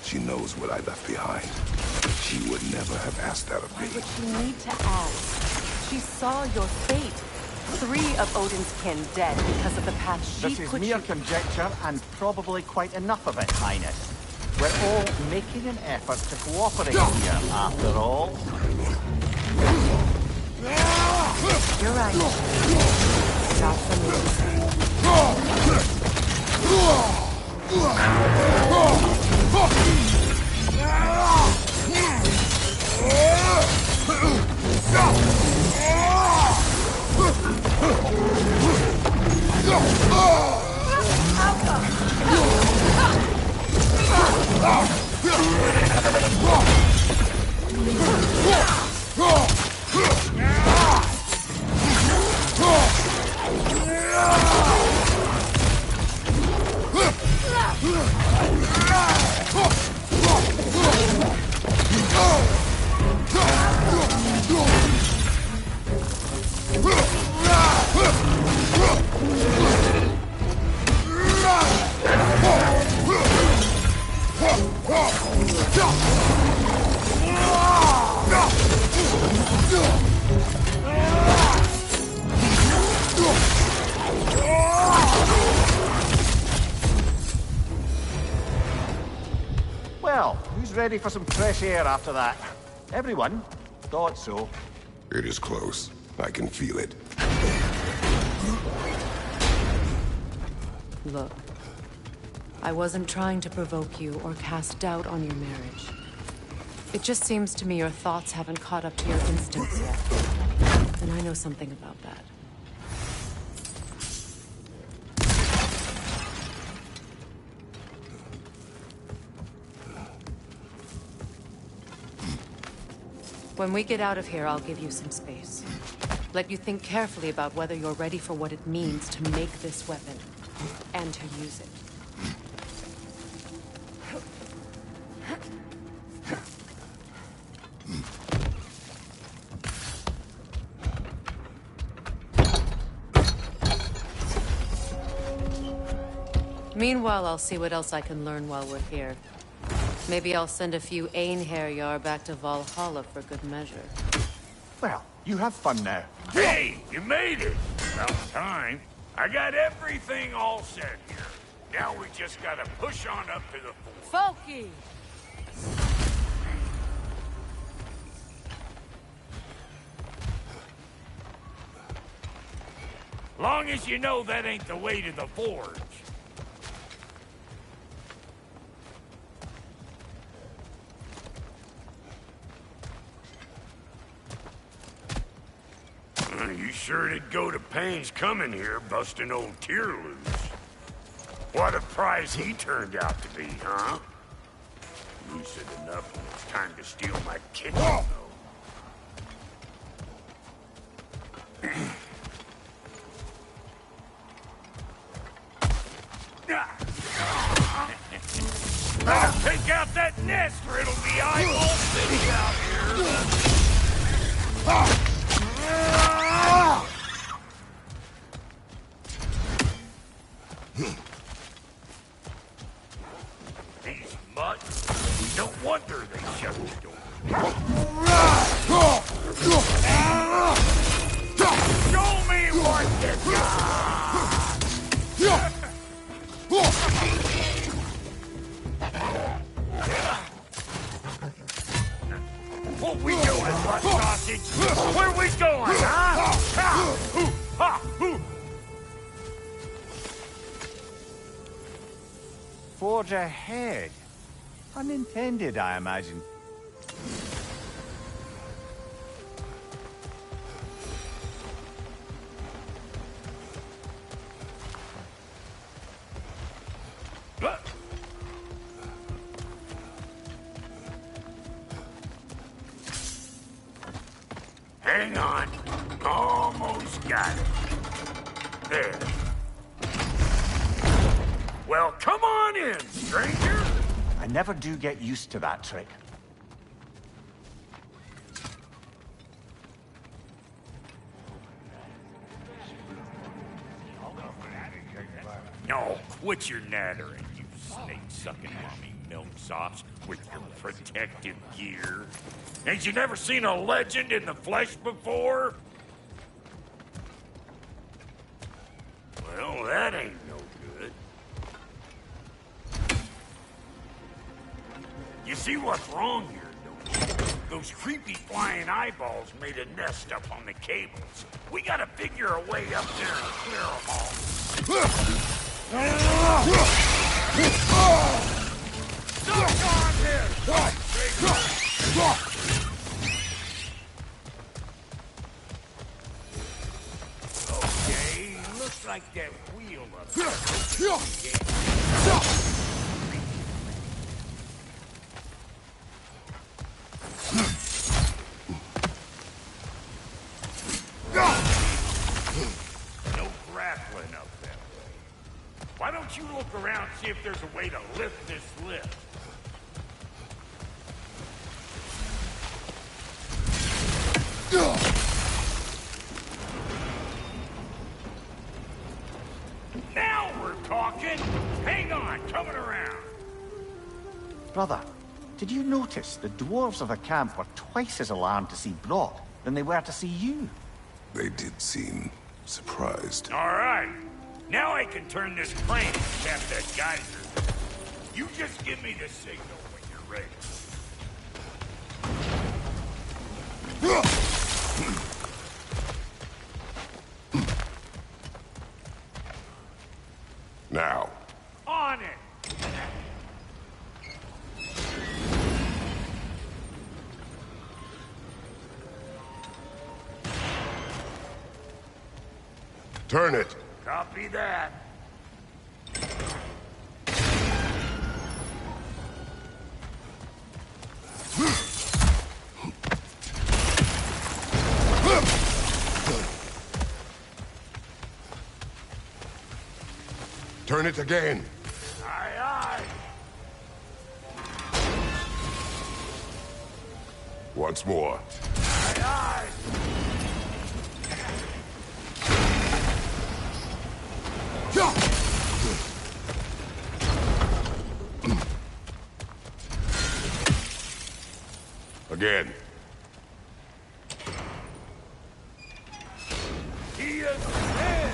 She knows what I left behind. She would never have asked that of me. Why would she need to ask? She saw your fate. 3 of Odin's kin dead because of the path she This is put mere you... conjecture, and probably quite enough of it, Highness. We're all making an effort to cooperate here, after all. You're right. Not for me. Well, who's ready for some fresh air after that? Everyone? Thought so. It is close. I can feel it. Look, I wasn't trying to provoke you or cast doubt on your marriage. It just seems to me your thoughts haven't caught up to your instincts yet. And I know something about that. When we get out of here, I'll give you some space. Let you think carefully about whether you're ready for what it means to make this weapon, and to use it. Meanwhile, I'll see what else I can learn while we're here. Maybe I'll send a few Einherjar back to Valhalla for good measure. Well, you have fun now. Hey, you made it! About time. I got everything all set here. Now we just gotta push on up to the fort. Folky! Long as you know that ain't the way to the forge. You sure did go to pains coming here, busting old Tyr loose. What a prize he turned out to be, huh? Lucid enough when it's time to steal my kitchen, though. Better take out that nest or it'll be eyeball city out here. These mutts, no wonder they shut the door. Show me what you got! What we doing, butt sausage? Where we going, huh? Forge ahead. Unintended, I imagine. Hang on. Almost got it. There. Well, come on in, stranger. I never do get used to that trick. No, quit your nattering, you snake-sucking mommy milksops with your protective gear. Ain't you never seen a legend in the flesh before? Well, that ain't no good. You see what's wrong here, don't you? Those creepy flying eyeballs made a nest up on the cables. We gotta figure a way up there and clear them all. Suck on this! Okay, looks like that wheel up there. No grappling up that way. Why don't you look around, see if there's a way to lift this lift? Now we're talking! Hang on, coming around. Brother, did you notice the dwarves of the camp were twice as alarmed to see Brock than they were to see you? They did seem surprised. All right. Now I can turn this crane and tap that geyser. You just give me the signal when you're ready. Now. On it! Turn it. Copy that. Turn it again. Aye, aye. Once more. Aye, aye. Again. He is dead.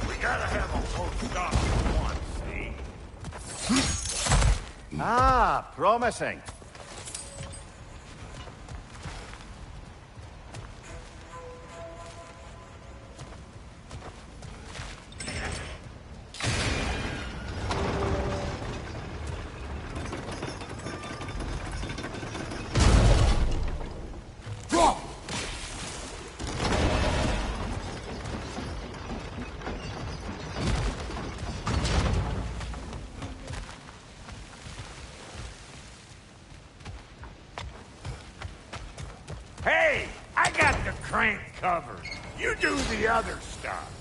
We gotta have a whole stop at once, see? Ah, promising. Hey, I got the crank covered. You do the other stuff.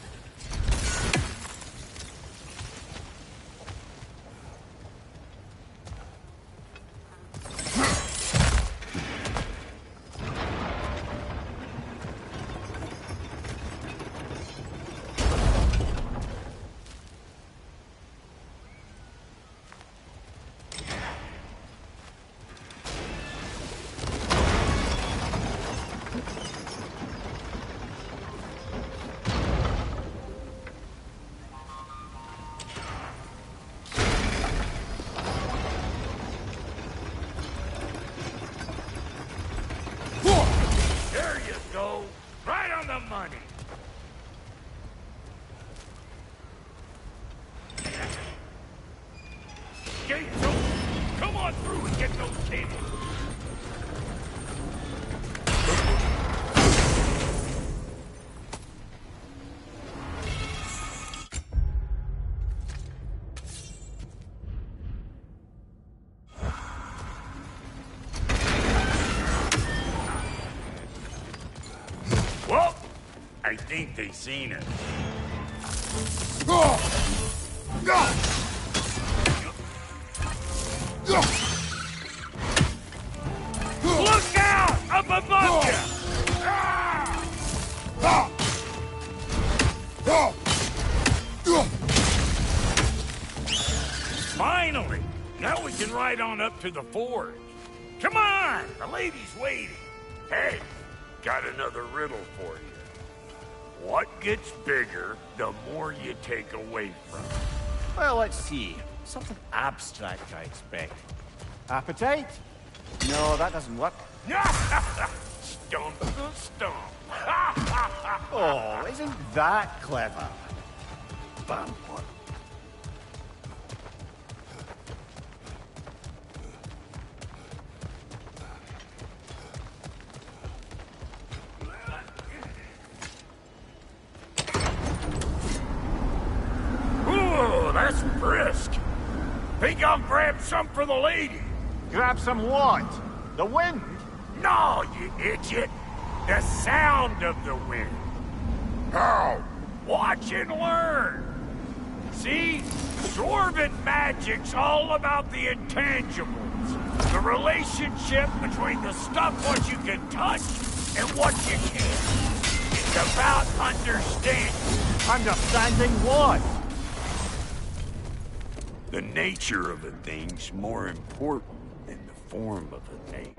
There you go. Right on the money. Gates open. Come on through and get those tables. Well, I think they seen it. Look out! Up above you! Finally! Now we can ride on up to the forge. Come on! The lady's waiting. Hey, got another riddle for you. What gets bigger the more you take away from it? Well, let's see. Something abstract, I expect. Appetite? No, that doesn't work. Stomp the stomp. Oh, isn't that clever? Bam. Ooh, that's brisk. Think I'll grab some for the lady. Grab some what? The wind? No, you idiot. The sound of the wind. How? Watch and learn. See? Dwarven magic's all about the intangibles. The relationship between the stuff what you can touch and what you can't. It's about understanding. Understanding what? The nature of a thing's more important than the form of a thing.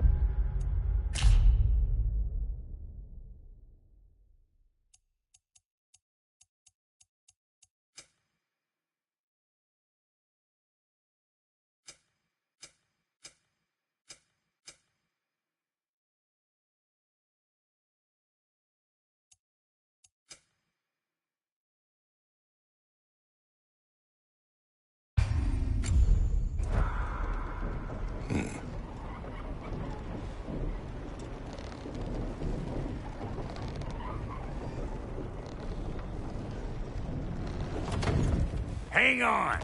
Hang on.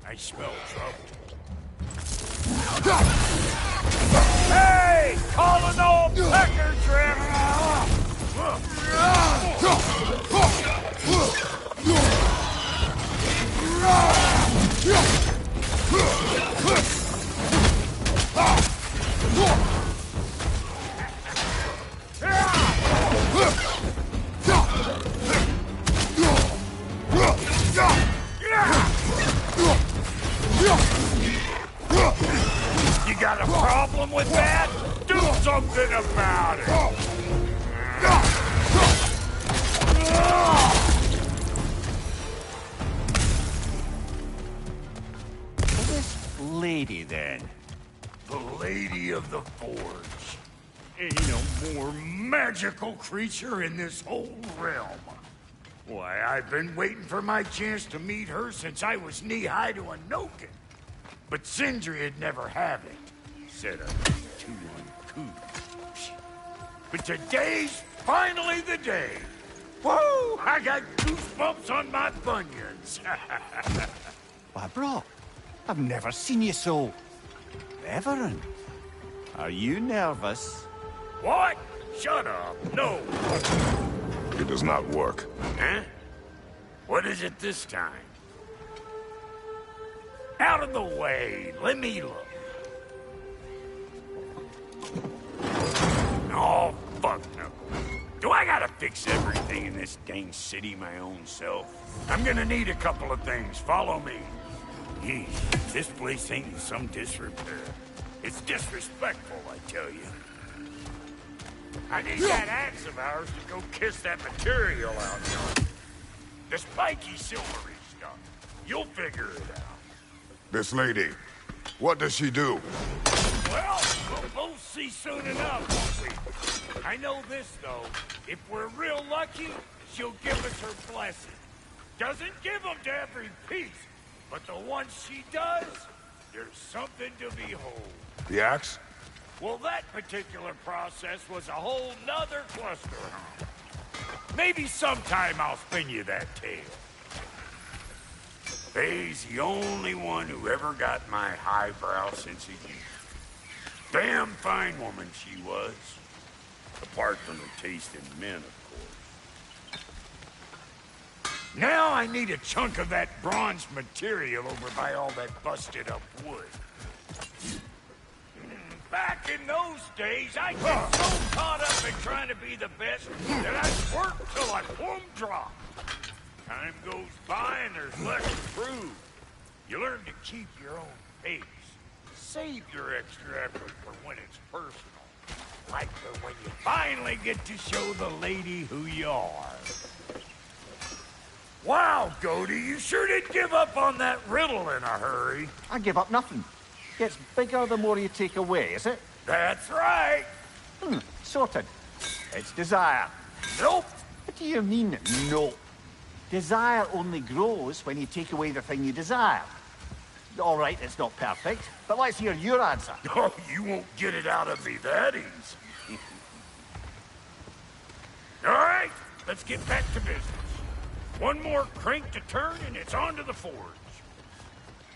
I smell trouble. Hey! Call an old pecker trip! You got a problem with that? Do something about it! This lady, then? The Lady of the Forge. Ain't no more magical creature in this whole realm. Why, I've been waiting for my chance to meet her since I was knee-high to a Noken. But Sindri'd never have it. Said I'm too uncouth. But today's finally the day. Whoa! I got goosebumps on my bunions. Why, bro, I've never seen you so reverent. Are you nervous? What? Shut up. No. It does not work. Huh? What is it this time? Out of the way. Let me look. Oh, fuck no. Do I gotta fix everything in this dang city my own self? I'm gonna need a couple of things. Follow me. Yeesh, this place ain't in some disrepair. It's disrespectful, I tell you. I need that axe of ours to go kiss that material out there. The spiky silvery stuff. You'll figure it out. This lady, what does she do? Well, we'll both see soon enough, won't we? I know this, though. If we're real lucky, she'll give us her blessing. Doesn't give them to every piece, but the ones she does, there's something to behold. The axe? Well, that particular process was a whole nother cluster, huh? Maybe sometime I'll spin you that tale. Faye's the only one who ever got my highbrow sense of humor. Damn fine woman she was. Apart from her taste in men, of course. Now I need a chunk of that bronze material over by all that busted up wood. Back in those days, I got so caught up in trying to be the best that I'd work till I plumb dropped. Time goes by and there's less to prove. You learn to keep your own pace. Save your extra effort for when it's personal. Like for when you finally get to show the lady who you are. Wow, Goldie, you sure did give up on that riddle in a hurry. I give up nothing. Gets bigger the more you take away, is it? That's right. Sorted. It's desire. Nope. What do you mean, no? Desire only grows when you take away the thing you desire. All right, it's not perfect, but let's hear your answer. Oh, you won't get it out of me that easy. All right, let's get back to business. One more crank to turn and it's on to the forge.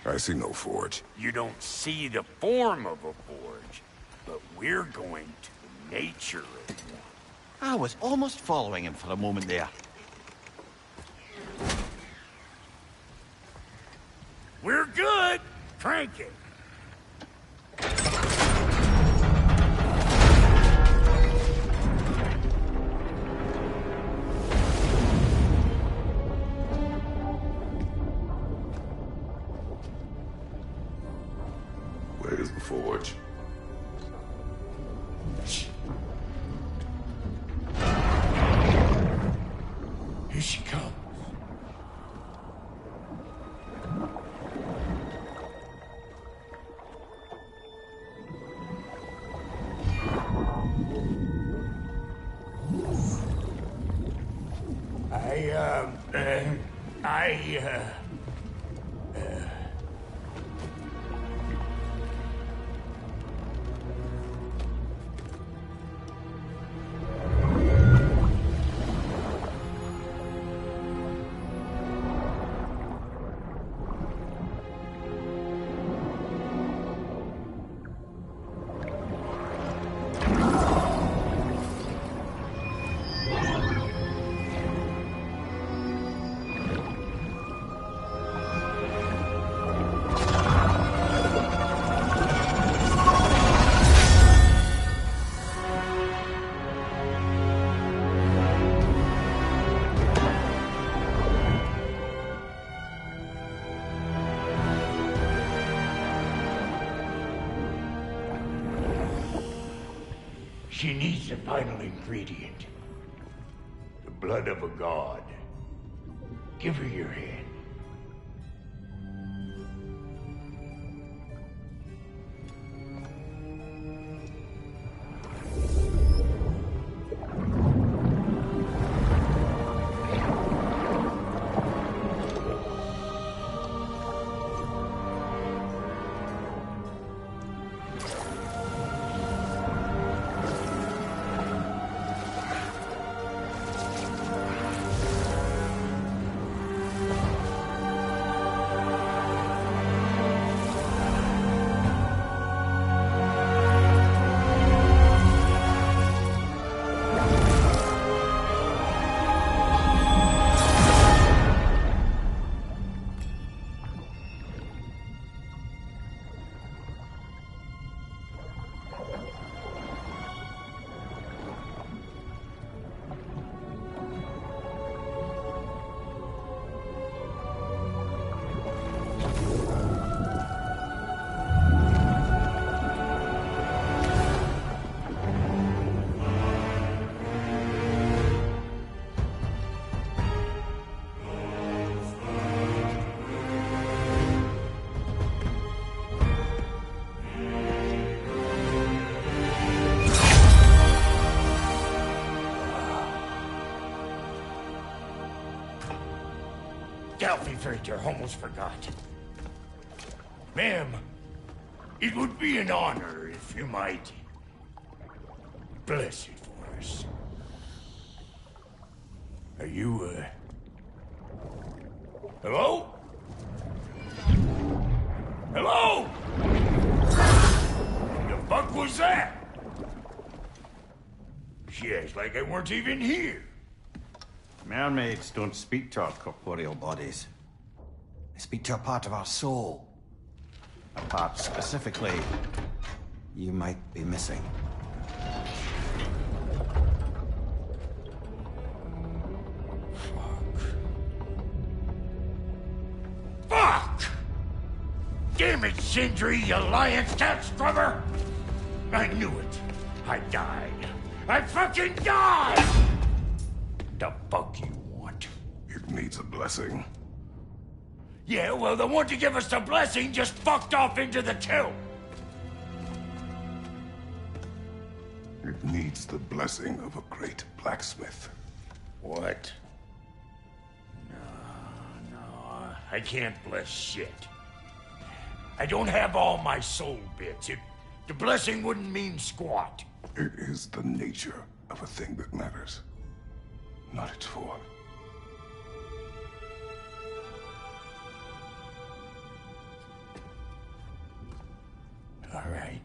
I see no forge. You don't see the form of a forge, but we're going to the nature of one. I was almost following him for a moment there. We're good. Crank it. Where's the forge? Here she comes. She needs the final ingredient. The blood of a god. Give her your hand. Infiltrator, almost forgot. Ma'am, it would be an honor if you might bless it for us. Are you, hello? Hello? The fuck was that? She acts like I weren't even here. Mermaids don't speak to our corporeal bodies. They speak to a part of our soul. A part specifically you might be missing. Fuck! Damn it, Sindri, you Alliance cat scrubber! I knew it. I died. I fucking died! The fuck you want? It needs a blessing. Yeah, well, the one to give us the blessing just fucked off into the till. It needs the blessing of a great blacksmith. What? No, I can't bless shit. I don't have all my soul bits. The blessing wouldn't mean squat. It is the nature of a thing that matters, not its form. All right.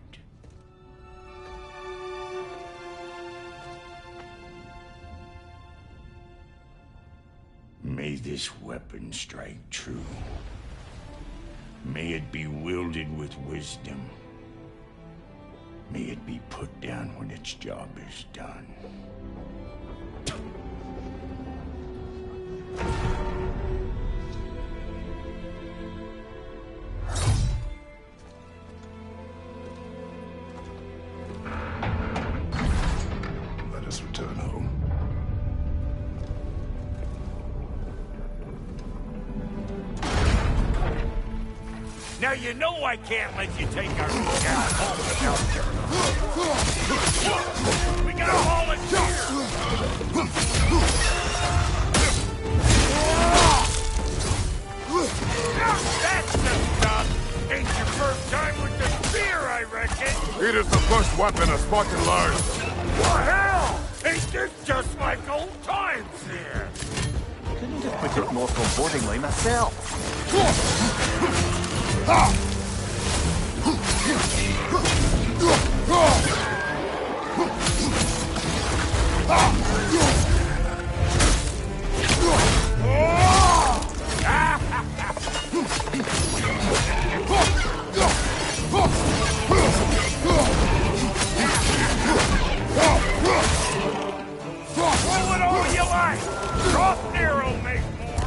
May this weapon strike true. May it be wielded with wisdom. May it be put down when its job is done. Let us return home. Now you know I can't let you take our guys home without your... We got a volunteer! That's the stuff! Ain't your first time with the spear, I reckon! It is the first weapon a Spartan learns. Well, hell! Ain't this just like old times here? Couldn't have put it more forebodingly myself. Throw it all you like! Drop narrow, make more!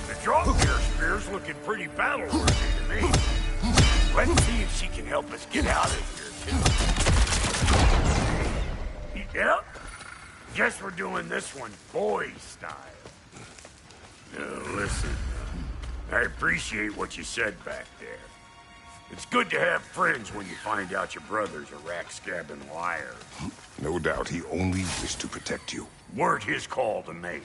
The drop-bear spear's looking pretty battle-worthy to me. Let's see if she can help us get out of here, too. Yep. Guess we're doing this one boy style. Now, listen. I appreciate what you said back there. It's good to have friends when you find out your brother's a rack-scabbing liar. No doubt he only wished to protect you. Weren't his call to make.